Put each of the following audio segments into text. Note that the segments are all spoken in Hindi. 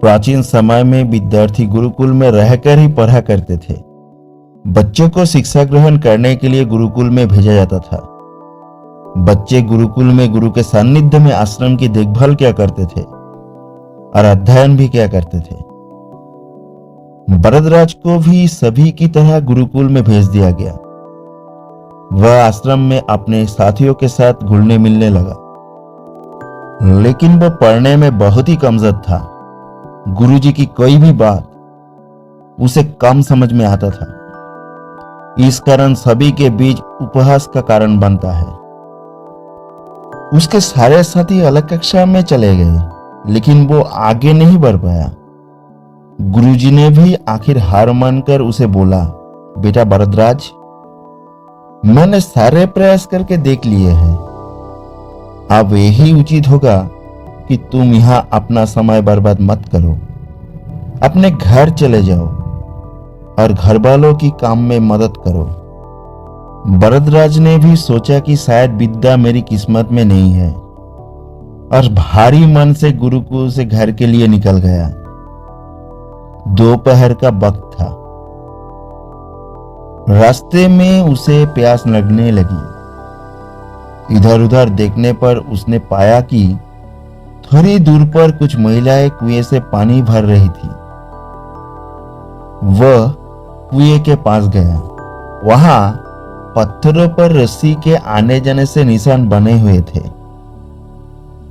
प्राचीन समय में विद्यार्थी गुरुकुल में रहकर ही पढ़ा करते थे। बच्चों को शिक्षा ग्रहण करने के लिए गुरुकुल में भेजा जाता था। बच्चे गुरुकुल में गुरु के सानिध्य में आश्रम की देखभाल किया करते थे और अध्ययन भी किया करते थे। भरद्वाज को भी सभी की तरह गुरुकुल में भेज दिया गया। वह आश्रम में अपने साथियों के साथ घुलने मिलने लगा, लेकिन वह पढ़ने में बहुत ही कमजोर था। गुरुजी की कोई भी बात उसे कम समझ में आता था। इस कारण सभी के बीच उपहास का कारण बनता है। उसके सारे साथी अलग कक्षा में चले गए, लेकिन वो आगे नहीं बढ़ पाया। गुरुजी ने भी आखिर हार मानकर उसे बोला, बेटा भरद्वाज, मैंने सारे प्रयास करके देख लिए हैं। अब यही उचित होगा कि तुम यहां अपना समय बर्बाद मत करो। अपने घर चले जाओ और घर वालों की काम में मदद करो। भरद्वाज ने भी सोचा कि शायद विद्या मेरी किस्मत में नहीं है, और भारी मन से गुरुकुल से घर के लिए निकल गया। दोपहर का वक्त था। रास्ते में उसे प्यास लगने लगी। इधर उधर देखने पर उसने पाया कि थोड़ी दूर पर कुछ महिलाएं कुएं से पानी भर रही थी। वह कुएं के पास गया। वहां पत्थरों पर रस्सी के आने जाने से निशान बने हुए थे।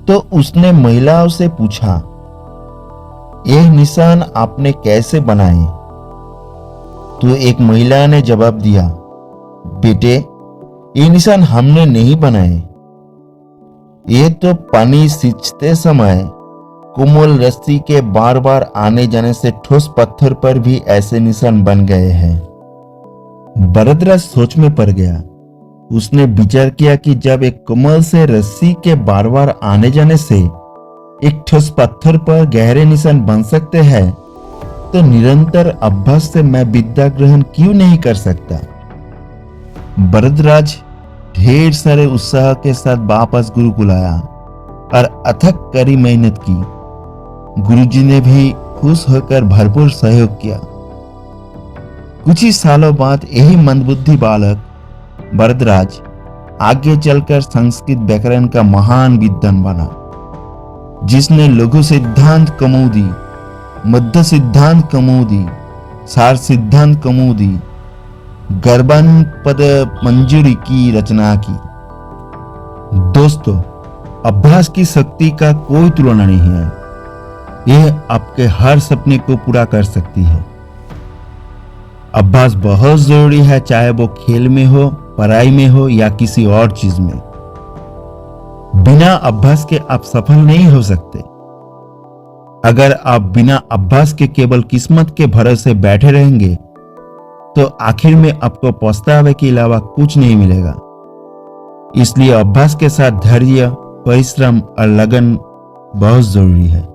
तो उसने महिलाओं से पूछा, यह निशान आपने कैसे बनाए? तो एक महिला ने जवाब दिया, बेटे, ये निशान हमने नहीं बनाए। ये तो पानी सींचते समय कोमल रस्सी के बार बार आने जाने से ठोस पत्थर पर भी ऐसे निशान बन गए हैं। भरद्वाज सोच में पड़ गया। उसने विचार किया कि जब एक कोमल से रस्सी के बार बार आने जाने से एक ठोस पत्थर पर गहरे निशान बन सकते हैं, तो निरंतर अभ्यास से मैं विद्या ग्रहण क्यों नहीं कर सकता? भरद्वाज ढेर सारे उत्साह के साथ वापस गुरुकुल आया और अथक कड़ी मेहनत की। गुरुजी ने भी खुश होकर भरपूर सहयोग किया। कुछ ही सालों बाद यही मंदबुद्धि बालक भरद्वाज आगे चलकर संस्कृत व्याकरण का महान विद्वान बना, जिसने लघु सिद्धांत कौमुदी, मध्य सिद्धांत कौमुदी, सार सिद्धांत कौमुदी, गर्भानुपद मंजूरी की रचना की। दोस्तों, अभ्यास की शक्ति का कोई तुलना नहीं है। यह आपके हर सपने को पूरा कर सकती है। अभ्यास बहुत जरूरी है, चाहे वो खेल में हो, पढ़ाई में हो या किसी और चीज में। बिना अभ्यास के आप सफल नहीं हो सकते। अगर आप बिना अभ्यास के केवल किस्मत के भरोसे बैठे रहेंगे, तो आखिर में आपको पछतावे के अलावा कुछ नहीं मिलेगा। इसलिए अभ्यास के साथ धैर्य, परिश्रम और लगन बहुत जरूरी है।